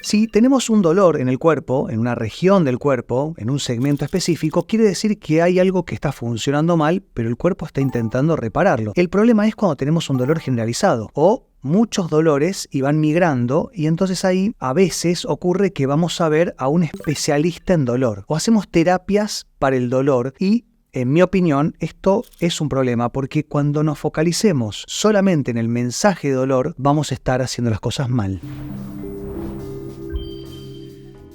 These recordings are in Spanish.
Si tenemos un dolor en el cuerpo, en una región del cuerpo, en un segmento específico, quiere decir que hay algo que está funcionando mal, pero el cuerpo está intentando repararlo. El problema es cuando tenemos un dolor generalizado o muchos dolores y van migrando, y entonces ahí a veces ocurre que vamos a ver a un especialista en dolor o hacemos terapias para el dolor y en mi opinión, esto es un problema porque cuando nos focalicemos solamente en el mensaje de dolor, vamos a estar haciendo las cosas mal.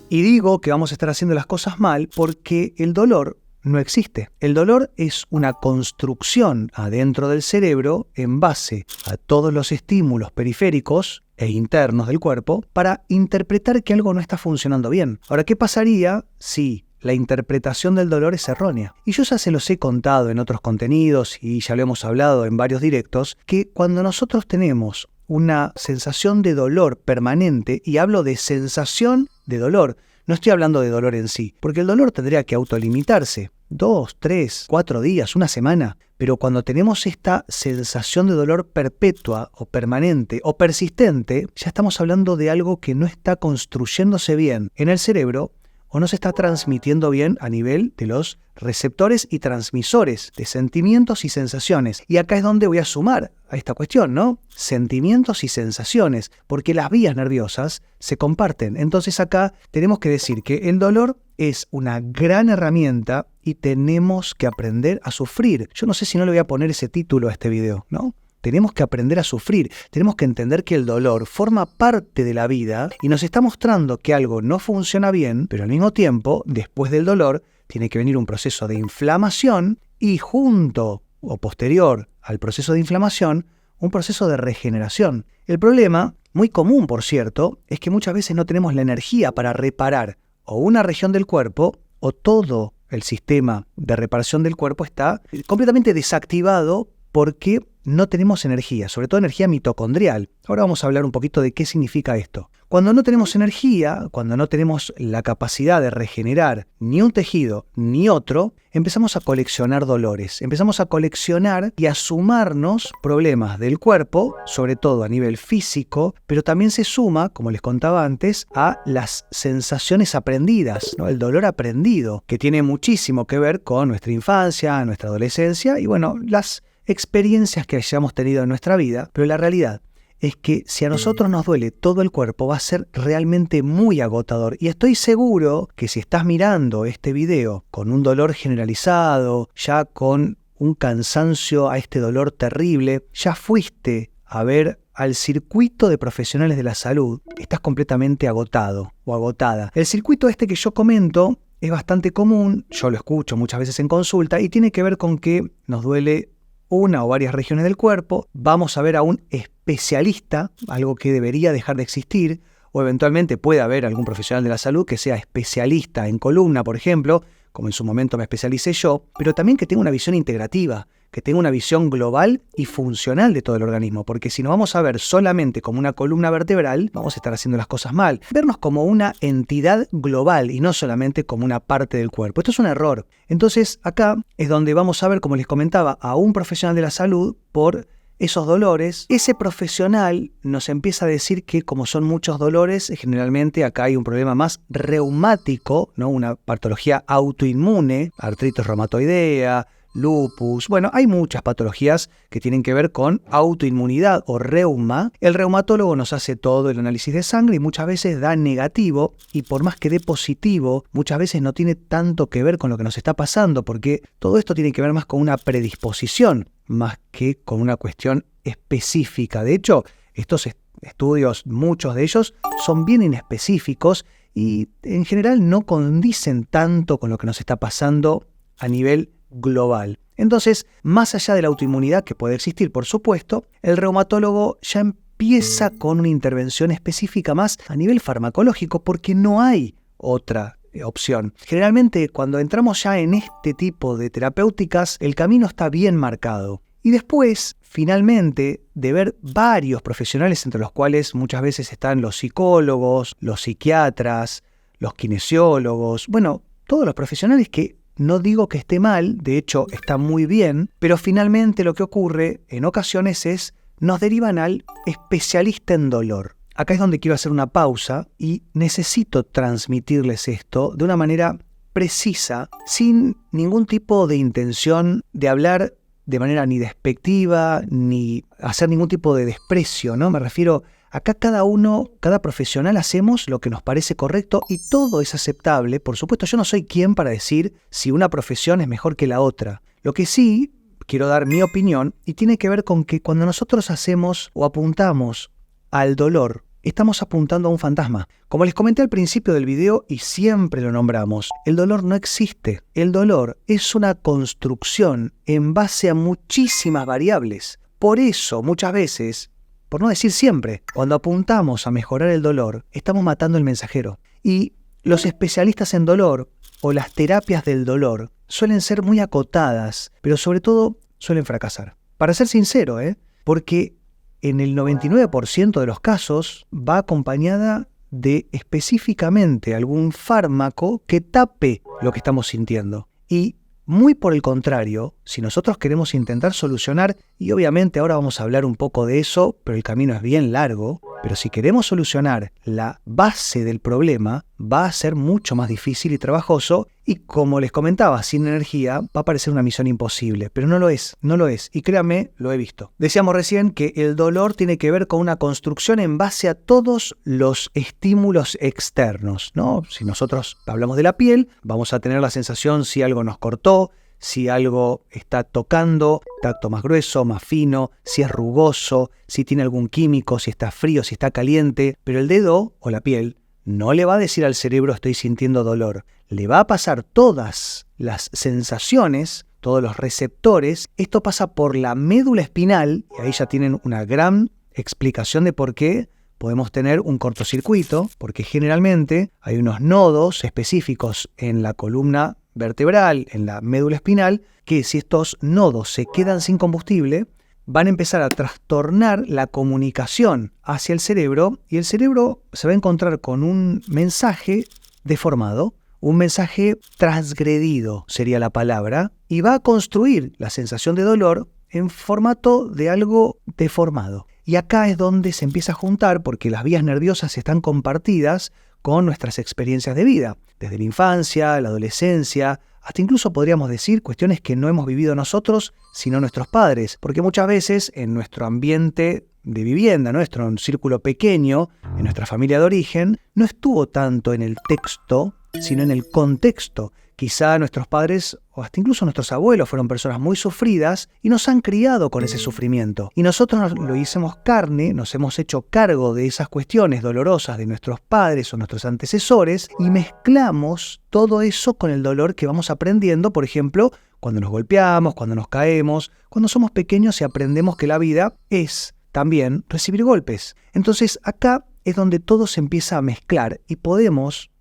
Y digo que vamos a estar haciendo las cosas mal porque el dolor no existe. El dolor es una construcción adentro del cerebro en base a todos los estímulos periféricos e internos del cuerpo para interpretar que algo no está funcionando bien. Ahora, ¿qué pasaría si la interpretación del dolor es errónea? Y yo ya se los he contado en otros contenidos y ya lo hemos hablado en varios directos, que cuando nosotros tenemos una sensación de dolor permanente, y hablo de sensación de dolor, no estoy hablando de dolor en sí, porque el dolor tendría que autolimitarse, 2, 3, 4 días, una semana, pero cuando tenemos esta sensación de dolor perpetua o permanente o persistente, ya estamos hablando de algo que no está construyéndose bien en el cerebro o no se está transmitiendo bien a nivel de los receptores y transmisores de sentimientos y sensaciones. Y acá es donde voy a sumar a esta cuestión, ¿no? Sentimientos y sensaciones, porque las vías nerviosas se comparten. Entonces acá tenemos que decir que el dolor es una gran herramienta y tenemos que aprender a sufrir. Yo no sé si no le voy a poner ese título a este video, ¿no? Tenemos que aprender a sufrir, tenemos que entender que el dolor forma parte de la vida y nos está mostrando que algo no funciona bien, pero al mismo tiempo, después del dolor, tiene que venir un proceso de inflamación y junto o posterior al proceso de inflamación, un proceso de regeneración. El problema, muy común por cierto, es que muchas veces no tenemos la energía para reparar o una región del cuerpo o todo el sistema de reparación del cuerpo está completamente desactivado porque no tenemos energía, sobre todo energía mitocondrial. Ahora vamos a hablar un poquito de qué significa esto. Cuando no tenemos energía, cuando no tenemos la capacidad de regenerar ni un tejido ni otro, empezamos a coleccionar dolores, empezamos a coleccionar y a sumarnos problemas del cuerpo, sobre todo a nivel físico, pero también se suma, como les contaba antes, a las sensaciones aprendidas, ¿no? El dolor aprendido, que tiene muchísimo que ver con nuestra infancia, nuestra adolescencia y bueno, las experiencias que hayamos tenido en nuestra vida, pero la realidad es que si a nosotros nos duele todo el cuerpo va a ser realmente muy agotador y estoy seguro que si estás mirando este video con un dolor generalizado, ya con un cansancio a este dolor terrible, ya fuiste a ver al circuito de profesionales de la salud, estás completamente agotado o agotada. El circuito este que yo comento es bastante común, yo lo escucho muchas veces en consulta y tiene que ver con que nos duele una o varias regiones del cuerpo, vamos a ver a un especialista, algo que debería dejar de existir, o eventualmente puede haber algún profesional de la salud que sea especialista en columna, por ejemplo, como en su momento me especialicé yo, pero también que tenga una visión integrativa, que tenga una visión global y funcional de todo el organismo, porque si nos vamos a ver solamente como una columna vertebral, vamos a estar haciendo las cosas mal. Vernos como una entidad global y no solamente como una parte del cuerpo. Esto es un error. Entonces acá es donde vamos a ver, como les comentaba, a un profesional de la salud por esos dolores. Ese profesional nos empieza a decir que como son muchos dolores, generalmente acá hay un problema más reumático, ¿no? Una patología autoinmune, artritis reumatoidea, lupus, bueno, hay muchas patologías que tienen que ver con autoinmunidad o reuma. El reumatólogo nos hace todo el análisis de sangre y muchas veces da negativo y por más que dé positivo, muchas veces no tiene tanto que ver con lo que nos está pasando porque todo esto tiene que ver más con una predisposición más que con una cuestión específica. De hecho, estos estudios, muchos de ellos, son bien inespecíficos y en general no condicen tanto con lo que nos está pasando a nivel global. Entonces, más allá de la autoinmunidad que puede existir, por supuesto, el reumatólogo ya empieza con una intervención específica más a nivel farmacológico porque no hay otra opción. Generalmente, cuando entramos ya en este tipo de terapéuticas, el camino está bien marcado. Y después, finalmente, de ver varios profesionales, entre los cuales muchas veces están los psicólogos, los psiquiatras, los kinesiólogos, bueno, todos los profesionales que no digo que esté mal, de hecho está muy bien, pero finalmente lo que ocurre en ocasiones es nos derivan al especialista en dolor. acá es donde quiero hacer una pausa y necesito transmitirles esto de una manera precisa, sin ningún tipo de intención de hablar de manera ni despectiva, ni hacer ningún tipo de desprecio, ¿no? Me refiero, acá cada profesional hacemos lo que nos parece correcto y todo es aceptable. Por supuesto, yo no soy quien para decir si una profesión es mejor que la otra. Lo que sí quiero dar mi opinión y tiene que ver con que cuando nosotros hacemos o apuntamos al dolor, estamos apuntando a un fantasma. Como les comenté al principio del video y siempre lo nombramos, el dolor no existe. El dolor es una construcción en base a muchísimas variables. Por eso, muchas veces, por no decir siempre, cuando apuntamos a mejorar el dolor, estamos matando el mensajero. Y los especialistas en dolor o las terapias del dolor suelen ser muy acotadas, pero sobre todo suelen fracasar. Para ser sincero, porque en el 99% de los casos va acompañada de específicamente algún fármaco que tape lo que estamos sintiendo. Y muy por el contrario, si nosotros queremos intentar solucionar, y obviamente ahora vamos a hablar un poco de eso, pero el camino es bien largo, pero si queremos solucionar la base del problema, va a ser mucho más difícil y trabajoso, y como les comentaba, sin energía va a parecer una misión imposible, pero no lo es, y créanme, lo he visto. Decíamos recién que el dolor tiene que ver con una construcción en base a todos los estímulos externos, ¿no? Si nosotros hablamos de la piel, vamos a tener la sensación si algo nos cortó, si algo está tocando, tacto más grueso, más fino, si es rugoso, si tiene algún químico, si está frío, si está caliente. Pero el dedo o la piel no le va a decir al cerebro estoy sintiendo dolor. Le va a pasar todas las sensaciones, todos los receptores. Esto pasa por la médula espinal y ahí ya tienen una gran explicación de por qué podemos tener un cortocircuito, porque generalmente hay unos nodos específicos en la columna vertebral, en la médula espinal, que si estos nodos se quedan sin combustible, van a empezar a trastornar la comunicación hacia el cerebro y el cerebro se va a encontrar con un mensaje deformado, un mensaje transgredido sería la palabra, y va a construir la sensación de dolor en formato de algo deformado. Y acá es donde se empieza a juntar porque las vías nerviosas están compartidas con nuestras experiencias de vida, desde la infancia, la adolescencia, hasta incluso podríamos decir cuestiones que no hemos vivido nosotros, sino nuestros padres, porque muchas veces en nuestro ambiente de vivienda, nuestro círculo pequeño, en nuestra familia de origen, no estuvo tanto en el texto, sino en el contexto. Quizá nuestros padres o hasta incluso nuestros abuelos fueron personas muy sufridas y nos han criado con ese sufrimiento. Y nosotros lo hicimos carne, nos hemos hecho cargo de esas cuestiones dolorosas de nuestros padres o nuestros antecesores y mezclamos todo eso con el dolor que vamos aprendiendo, por ejemplo, cuando nos golpeamos, cuando nos caemos, cuando somos pequeños y aprendemos que la vida es también recibir golpes. Entonces acá es donde todo se empieza a mezclar y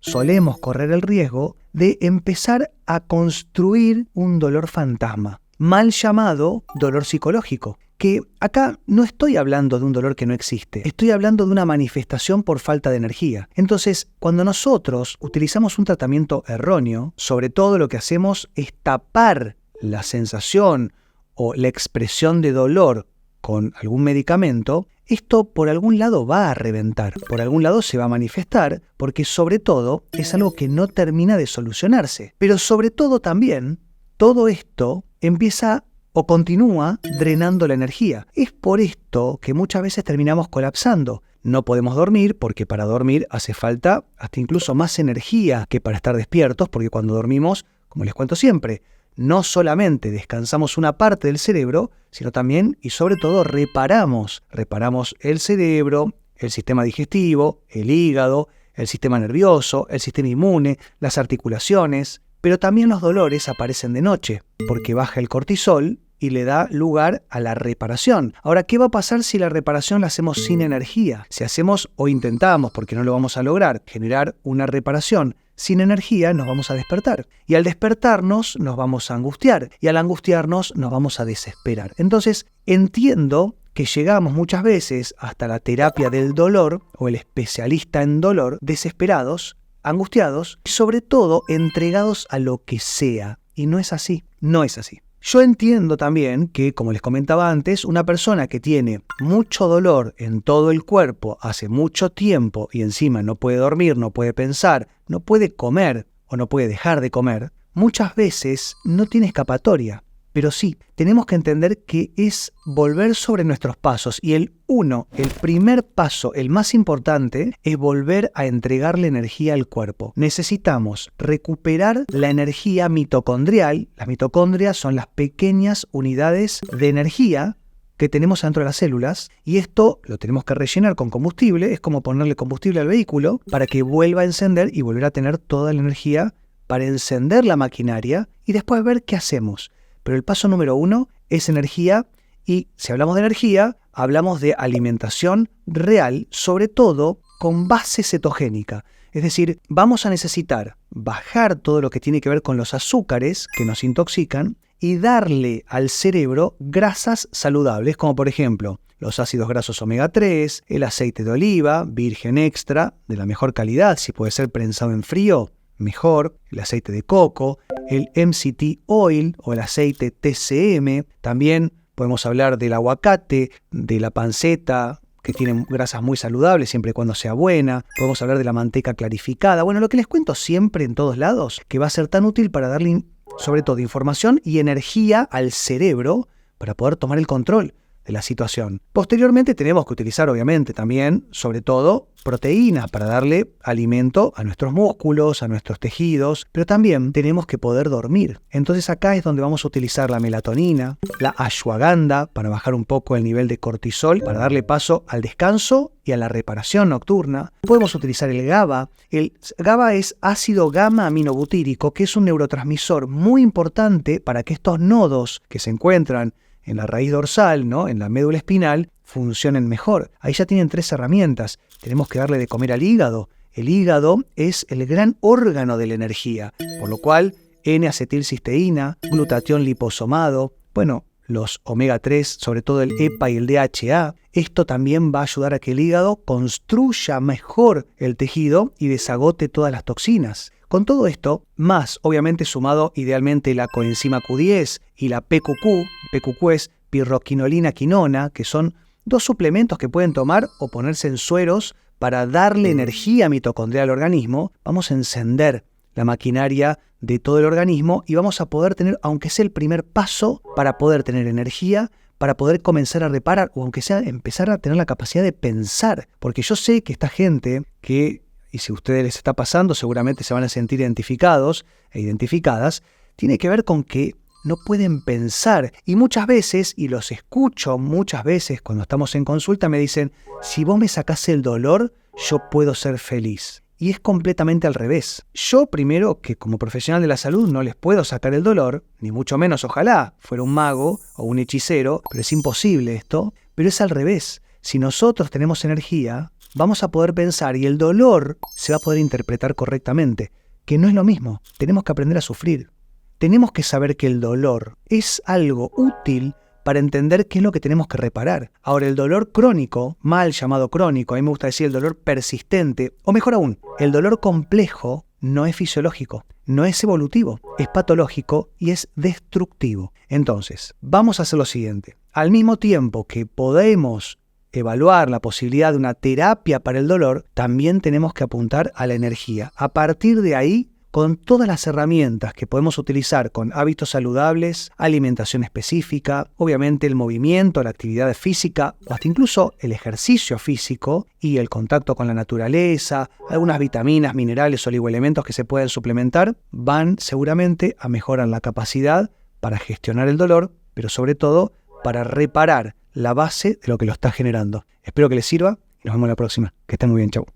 solemos correr el riesgo de empezar a construir un dolor fantasma, mal llamado dolor psicológico, que acá no estoy hablando de un dolor que no existe, estoy hablando de una manifestación por falta de energía. Entonces, cuando nosotros utilizamos un tratamiento erróneo, sobre todo lo que hacemos es tapar la sensación o la expresión de dolor con algún medicamento, esto por algún lado va a reventar, por algún lado se va a manifestar, porque sobre todo es algo que no termina de solucionarse. Pero sobre todo también, todo esto empieza o continúa drenando la energía. Es por esto que muchas veces terminamos colapsando. No podemos dormir porque para dormir hace falta hasta incluso más energía que para estar despiertos, porque cuando dormimos, como les cuento siempre, no solamente descansamos una parte del cerebro, sino también y sobre todo reparamos el cerebro, el sistema digestivo, el hígado, el sistema nervioso, el sistema inmune, las articulaciones, pero también los dolores aparecen de noche, porque baja el cortisol y le da lugar a la reparación. Ahora, ¿qué va a pasar si la reparación la hacemos sin energía? Si hacemos o intentamos, porque no lo vamos a lograr, generar una reparación sin energía, nos vamos a despertar. Y al despertarnos nos vamos a angustiar. Y al angustiarnos nos vamos a desesperar. Entonces, entiendo que llegamos muchas veces hasta la terapia del dolor o el especialista en dolor, desesperados, angustiados y sobre todo entregados a lo que sea. Y no es así, no es así. Yo entiendo también que, como les comentaba antes, una persona que tiene mucho dolor en todo el cuerpo hace mucho tiempo y encima no puede dormir, no puede pensar, no puede comer o no puede dejar de comer, muchas veces no tiene escapatoria. Pero sí, tenemos que entender que es volver sobre nuestros pasos y el primer paso, el más importante, es volver a entregarle energía al cuerpo. Necesitamos recuperar la energía mitocondrial. Las mitocondrias son las pequeñas unidades de energía que tenemos dentro de las células y esto lo tenemos que rellenar con combustible, es como ponerle combustible al vehículo para que vuelva a encender y volver a tener toda la energía para encender la maquinaria y después ver qué hacemos. Pero el paso número 1 es energía y si hablamos de energía, hablamos de alimentación real, sobre todo con base cetogénica. Es decir, vamos a necesitar bajar todo lo que tiene que ver con los azúcares que nos intoxican y darle al cerebro grasas saludables, como por ejemplo los ácidos grasos omega 3, el aceite de oliva, virgen extra, de la mejor calidad, si puede ser prensado en frío, mejor, el aceite de coco, el MCT oil o el aceite TCM, también podemos hablar del aguacate, de la panceta, que tienen grasas muy saludables siempre y cuando sea buena, podemos hablar de la manteca clarificada, bueno, lo que les cuento siempre en todos lados, que va a ser tan útil para darle sobre todo información y energía al cerebro para poder tomar el control de la situación. Posteriormente tenemos que utilizar obviamente también, sobre todo, proteínas para darle alimento a nuestros músculos, a nuestros tejidos, pero también tenemos que poder dormir. Entonces acá es donde vamos a utilizar la melatonina, la ashwagandha para bajar un poco el nivel de cortisol, para darle paso al descanso y a la reparación nocturna. Podemos utilizar el GABA. El GABA es ácido gamma aminobutírico, que es un neurotransmisor muy importante para que estos nodos que se encuentran en la raíz dorsal, ¿no?, en la médula espinal, funcionen mejor. Ahí ya tienen 3 herramientas. Tenemos que darle de comer al hígado. El hígado es el gran órgano de la energía, por lo cual N-acetilcisteína, glutatión liposomado, bueno, los omega 3, sobre todo el EPA y el DHA. Esto también va a ayudar a que el hígado construya mejor el tejido y desagote todas las toxinas. Con todo esto, más obviamente sumado idealmente la coenzima Q10 y la PQQ es pirroquinolina quinona, que son 2 suplementos que pueden tomar o ponerse en sueros para darle energía mitocondrial al organismo, vamos a encender la maquinaria de todo el organismo y vamos a poder tener, aunque sea el primer paso, para poder tener energía, para poder comenzar a reparar o aunque sea empezar a tener la capacidad de pensar. Porque yo sé que esta gente que, y si a ustedes les está pasando, seguramente se van a sentir identificados e identificadas, tiene que ver con que no pueden pensar. Y muchas veces, y los escucho muchas veces cuando estamos en consulta, me dicen, si vos me sacás el dolor, yo puedo ser feliz. Y es completamente al revés. Yo primero, que como profesional de la salud no les puedo sacar el dolor, ni mucho menos ojalá fuera un mago o un hechicero, pero es imposible esto, pero es al revés. Si nosotros tenemos energía, vamos a poder pensar y el dolor se va a poder interpretar correctamente, que no es lo mismo. Tenemos que aprender a sufrir. Tenemos que saber que el dolor es algo útil para entender qué es lo que tenemos que reparar. Ahora, el dolor crónico, mal llamado crónico, a mí me gusta decir el dolor persistente, o mejor aún, el dolor complejo no es fisiológico, no es evolutivo, es patológico y es destructivo. Entonces, vamos a hacer lo siguiente. Al mismo tiempo que podemos evaluar la posibilidad de una terapia para el dolor, también tenemos que apuntar a la energía. A partir de ahí, con todas las herramientas que podemos utilizar con hábitos saludables, alimentación específica, obviamente el movimiento, la actividad física, o hasta incluso el ejercicio físico y el contacto con la naturaleza, algunas vitaminas, minerales, oligoelementos que se pueden suplementar, van seguramente a mejorar la capacidad para gestionar el dolor, pero sobre todo para reparar la base de lo que lo está generando. Espero que les sirva y nos vemos la próxima. Que estén muy bien, chau.